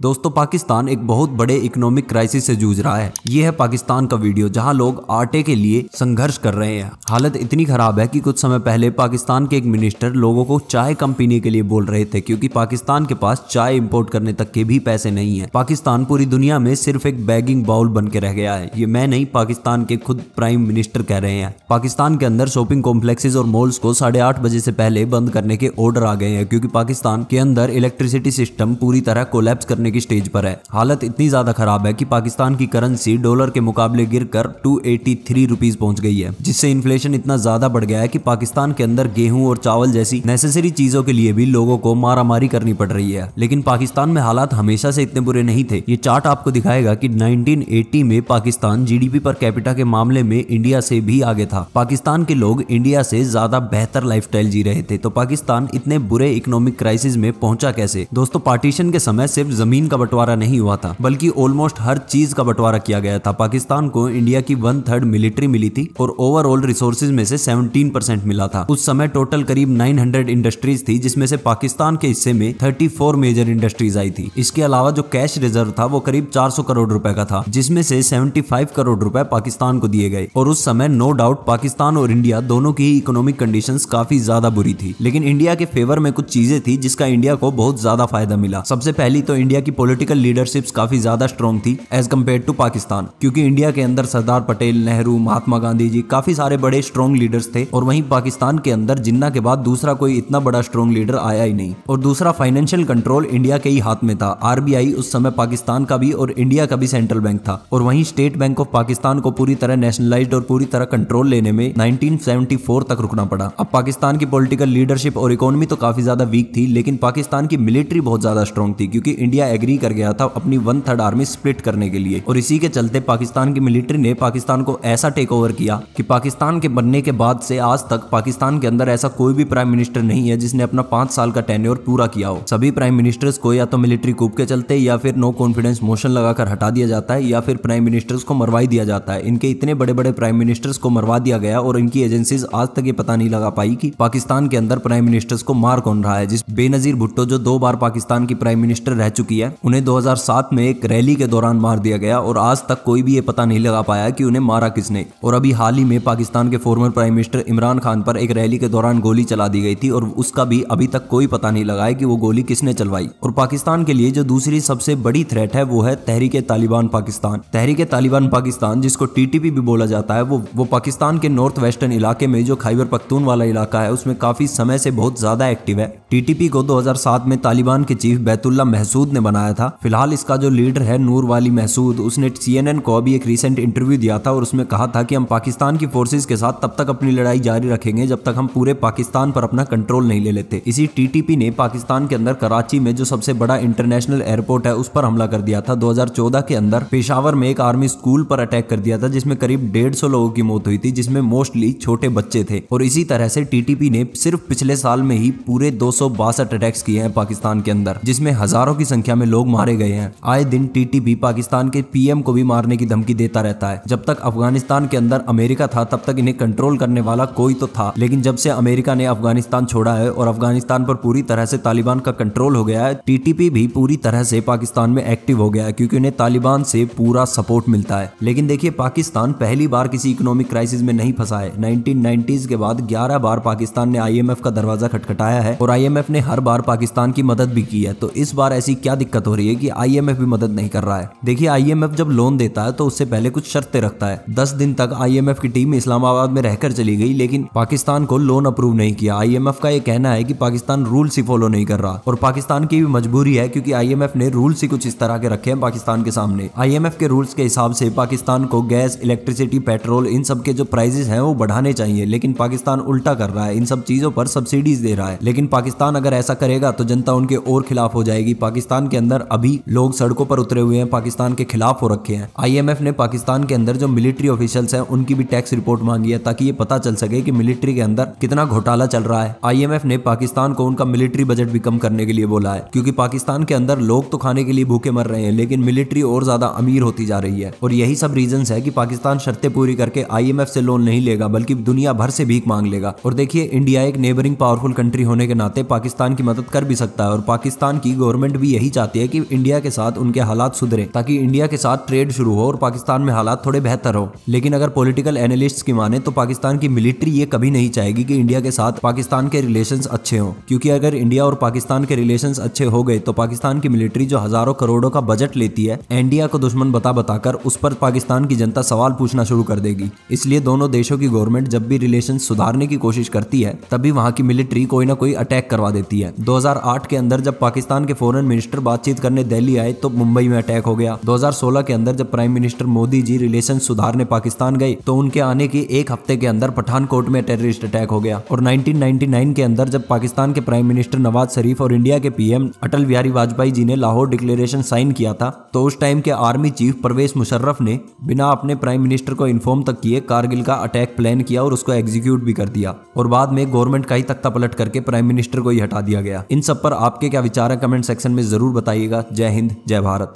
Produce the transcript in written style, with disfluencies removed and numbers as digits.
दोस्तों पाकिस्तान एक बहुत बड़े इकोनॉमिक क्राइसिस से जूझ रहा है। ये है पाकिस्तान का वीडियो जहां लोग आटे के लिए संघर्ष कर रहे हैं। हालत इतनी खराब है कि कुछ समय पहले पाकिस्तान के एक मिनिस्टर लोगों को चाय कम पीने के लिए बोल रहे थे क्योंकि पाकिस्तान के पास चाय इंपोर्ट करने तक के भी पैसे नहीं है। पाकिस्तान पूरी दुनिया में सिर्फ एक बैगिंग बाउल बन के रह गया है। ये मैं नहीं, पाकिस्तान के खुद प्राइम मिनिस्टर कह रहे हैं। पाकिस्तान के अंदर शॉपिंग कॉम्प्लेक्सेस और मॉल्स को 8:30 बजे से पहले बंद करने के ऑर्डर आ गए हैं क्योंकि पाकिस्तान के अंदर इलेक्ट्रिसिटी सिस्टम पूरी तरह कोलैप्स करने की स्टेज पर है। हालत इतनी ज्यादा खराब है कि पाकिस्तान की करेंसी डॉलर के मुकाबले गिरकर 283 रुपीज पहुंच गई है, जिससे इन्फ्लेशन इतना ज्यादा बढ़ गया है कि पाकिस्तान के अंदर गेहूं और चावल जैसी नेसेसरी चीजों के लिए भी लोगों को मारामारी करनी पड़ रही है। लेकिन पाकिस्तान में हालात हमेशा से इतने बुरे नहीं थे। ये चार्ट आपको दिखाएगा कि 1980 में पाकिस्तान जीडीपी पर कैपिटा के मामले में इंडिया से भी आगे था। पाकिस्तान के लोग इंडिया से ज्यादा बेहतर लाइफस्टाइल जी रहे थे। तो पाकिस्तान इतने बुरे इकोनॉमिक क्राइसिस में पहुंचा कैसे? दोस्तों पार्टीशन के समय सिर्फ जमीन का बंटवारा नहीं हुआ था, बल्कि ऑलमोस्ट हर चीज का बंटवारा किया गया था। पाकिस्तान को इंडिया की 1/3 मिलिट्री मिली थी और ओवरऑल रिसोर्सेज में से 17% मिला था। उस समय टोटल करीब 900 इंडस्ट्रीज थी, जिसमें से पाकिस्तान के हिस्से में 34 मेजर इंडस्ट्रीज आई थी। इसके अलावा जो कैश रिजर्व था वो करीब 400 करोड़ रुपए का था, जिसमें से 75 करोड़ रुपए पाकिस्तान को दिए गए। और उस समय नो डाउट पाकिस्तान और इंडिया दोनों की इकोनॉमिक कंडीशंस काफी ज्यादा बुरी थी, लेकिन इंडिया के फेवर में कुछ चीजें थी जिसका इंडिया को बहुत ज्यादा फायदा मिला। सबसे पहली तो इंडिया की पॉलिटिकल लीडरशिप्स काफी ज्यादा स्ट्रॉन्ग थी एज कम्पेयर टू पाकिस्तान, क्योंकि इंडिया के अंदर सरदार पटेल, नेहरू, महात्मा गांधी जी काफी सारे बड़े स्ट्रॉन्ग लीडर्स थे और वहीं पाकिस्तान के अंदर जिन्ना के बाद दूसरा कोई इतना बड़ा स्ट्रॉन्ग लीडर आया ही नहीं। और दूसरा, फाइनेंशियल कंट्रोल इंडिया के ही हाथ में था। आरबीआई उस समय पाकिस्तान का भी और इंडिया का भी सेंट्रल बैंक था, और वहीं स्टेट बैंक ऑफ पाकिस्तान को पूरी तरह नेशनलाइज्ड और पूरी तरह कंट्रोल लेने में 1974 तक रुकना पड़ा। अब पाकिस्तान की पॉलिटिकल लीडरशिप और इकोनॉमी तो काफी ज्यादा वीक थी, लेकिन पाकिस्तान की मिलिट्री बहुत ज्यादा स्ट्रॉन्ग थी क्योंकि इंडिया एग्री कर गया था अपनी 1/3 आर्मी स्प्लिट करने के लिए। और इसी के चलते पाकिस्तान की मिलिट्री ने पाकिस्तान को ऐसा टेक ओवर किया कि पाकिस्तान के बनने के बाद से आज तक पाकिस्तान के अंदर ऐसा कोई भी प्राइम मिनिस्टर नहीं है जिसने अपना 5 साल का टेन्योर पूरा किया हो। सभी प्राइम मिनिस्टर्स को या तो मिलिट्री कूप के चलते या फिर नो कॉन्फिडेंस मोशन लगाकर हटा दिया जाता है या फिर प्राइम मिनिस्टर्स को मरवा दिया जाता है। इनके इतने बड़े बड़े प्राइम मिनिस्टर्स को मरवा दिया गया और इनकी एजेंसीज आज तक ये पता नहीं लगा पाई कि पाकिस्तान के अंदर प्राइम मिनिस्टर्स को मार कौन रहा है। जिस बेनजीर भुट्टो जो 2 बार पाकिस्तान की प्राइम मिनिस्टर रह चुकी है, उन्हें 2007 में एक रैली के दौरान मार दिया गया और आज तक कोई भी ये पता नहीं लगा पाया कि उन्हें मारा किसने। और अभी हाल ही में पाकिस्तान के former prime minister Imran Khan पर एक रैली के दौरान गोली चला दी गई थी और उसका भी अभी तक कोई पता नहीं लगा है कि वो गोली किसने चलवाई। और पाकिस्तान के लिए जो दूसरी सबसे बड़ी थ्रेट है वो है तहरीक तालिबान पाकिस्तान। तहरीक तालिबान पाकिस्तान, जिसको टीटीपी भी बोला जाता है, वो पाकिस्तान के नॉर्थ वेस्टर्न इलाके में जो खैबर पख्तूनख्वा इलाका है उसमें काफी समय से बहुत ज्यादा एक्टिव है। टीटीपी को 2007 में तालिबान के चीफ बैतुल्ला महसूद ने बनाया था। फिलहाल इसका जो लीडर है नूर वाली महसूद, उसने CNN को अभी एक रीसेंट इंटरव्यू दिया था और उसमें कहा था कि हम पाकिस्तान की फोर्सेस के साथ तब तक अपनी लड़ाई जारी रखेंगे जब तक हम पूरे पाकिस्तान पर अपना कंट्रोल नहीं ले लेते। इसी टीटीपी ने पाकिस्तान के अंदर कराची में जो सबसे बड़ा इंटरनेशनल एयरपोर्ट है उस पर हमला कर दिया था। 2014 के अंदर पेशावर में एक आर्मी स्कूल पर अटैक कर दिया था जिसमें करीब 150 लोगों की मौत हुई थी, जिसमें मोस्टली छोटे बच्चे थे। और इसी तरह से टीटीपी ने सिर्फ पिछले साल में ही पूरे 262 अटैक्स किए हैं पाकिस्तान के अंदर, जिसमें हजारों की संख्या में लोग मारे गए हैं। आए दिन टीटीपी पाकिस्तान के पीएम को भी मारने की धमकी देता रहता है। जब तक अफगानिस्तान के अंदर अमेरिका था तब तक इन्हें कंट्रोल करने वाला कोई तो था, लेकिन जब से अमेरिका ने अफगानिस्तान छोड़ा है और अफगानिस्तान पर पूरी तरह से तालिबान का कंट्रोल हो गया है, टीटीपी भी पूरी तरह से पाकिस्तान में एक्टिव हो गया है क्योंकि उन्हें तालिबान से पूरा सपोर्ट मिलता है। लेकिन देखिए, पाकिस्तान पहली बार किसी इकोनॉमिक क्राइसिस में नहीं फंसा है। 1990s के बाद 11 बार पाकिस्तान ने IMF का दरवाजा खटखटाया है और IMF ने हर बार पाकिस्तान की मदद भी की है। तो इस बार ऐसी क्या दिक्कत हो रही है कि IMF भी मदद नहीं कर रहा है? देखिए, IMF जब लोन देता है तो उससे पहले कुछ शर्तें रखता है। 10 दिन तक IMF की टीम इस्लामाबाद में रहकर चली गई, लेकिन पाकिस्तान को लोन अप्रूव नहीं किया। IMF का ये कहना है कि पाकिस्तान रूल्स ही फॉलो नहीं कर रहा और पाकिस्तान की भी मजबूरी है क्योंकि IMF ने रूल्स ही कुछ इस तरह के रखे हैं पाकिस्तान के सामने। IMF के रूल्स के हिसाब से पाकिस्तान को गैस, इलेक्ट्रिसिटी, पेट्रोल, इन सब के जो प्राइसेस हैं वो बढ़ाने चाहिए, लेकिन पाकिस्तान उल्टा कर रहा है। इन सब चीजों पर सब्सिडीज दे रहा है, लेकिन पाकिस्तान अगर ऐसा करेगा तो जनता उनके और खिलाफ हो जाएगी। पाकिस्तान के अंदर अभी लोग सड़कों पर उतरे हुए हैं, पाकिस्तान के खिलाफ हो रखे हैं। IMF ने पाकिस्तान के अंदर जो मिलिट्री ऑफिशियल्स हैं उनकी भी टैक्स रिपोर्ट मांगी है ताकि ये पता चल सके कि मिलिट्री के अंदर कितना घोटाला चल रहा है। IMF ने पाकिस्तान को उनका मिलिट्री बजट भी कम करने के लिए बोला है क्योंकि पाकिस्तान के अंदर लोग तो खाने के लिए भूखे मर रहे हैं, लेकिन मिलिट्री और ज्यादा अमीर होती जा रही है। और यही सब रीजंस है कि पाकिस्तान शर्तें पूरी करके IMF से लोन नहीं लेगा बल्कि दुनिया भर से भीख मांग लेगा। और देखिए, इंडिया एक नेबरिंग पावरफुल कंट्री होने के नाते पाकिस्तान की मदद कर भी सकता है और पाकिस्तान की गवर्नमेंट भी यही चाहती चाहती है कि इंडिया के साथ उनके हालात सुधरे ताकि इंडिया के साथ ट्रेड शुरू हो और पाकिस्तान में हालात थोड़े बेहतर हो। लेकिन अगर पॉलिटिकल एनालिस्ट्स की माने तो पाकिस्तान की मिलिट्री ये कभी नहीं चाहेगी कि इंडिया के साथ पाकिस्तान के रिलेशंस अच्छे हों, क्योंकि अगर इंडिया और पाकिस्तान के रिलेशंस अच्छे हो गए तो पाकिस्तान की मिलिट्री जो हजारों करोड़ों का बजट लेती है, इंडिया को दुश्मन बता बताकर उस पर पाकिस्तान की जनता सवाल पूछना शुरू कर देगी। इसलिए दोनों देशों की गवर्नमेंट जब भी रिलेशन सुधारने की कोशिश करती है तभी वहां की मिलिट्री कोई ना कोई अटैक करवा देती है। 2008 के अंदर जब पाकिस्तान के फॉरेन मिनिस्टर बातचीत करने दिल्ली आए तो मुंबई में अटैक हो गया। 2016 के अंदर जब prime minister Modi ji relation सुधारने पाकिस्तान गए तो उनके आने के एक हफ्ते के अंदर पठानकोट में टेररिस्ट अटैक हो गया। और 1999 के अंदर जब पाकिस्तान के प्राइम मिनिस्टर नवाज शरीफ और इंडिया के पीएम अटल बिहारी वाजपेयी जी ने लाहौर डिक्लेरेशन साइन किया था तो उस टाइम के आर्मी चीफ परवेज मुशर्रफ ने बिना अपने प्राइम मिनिस्टर को इन्फॉर्म तक किए कारगिल का अटैक प्लान किया और उसको एग्जीक्यूट भी कर दिया और बाद में गवर्नमेंट का ही तख्ता पलट करके प्राइम मिनिस्टर को ही हटा दिया गया। इन सब पर आपके क्या विचार है कमेंट सेक्शन में जरूर बताइएगा। जय हिंद, जय भारत।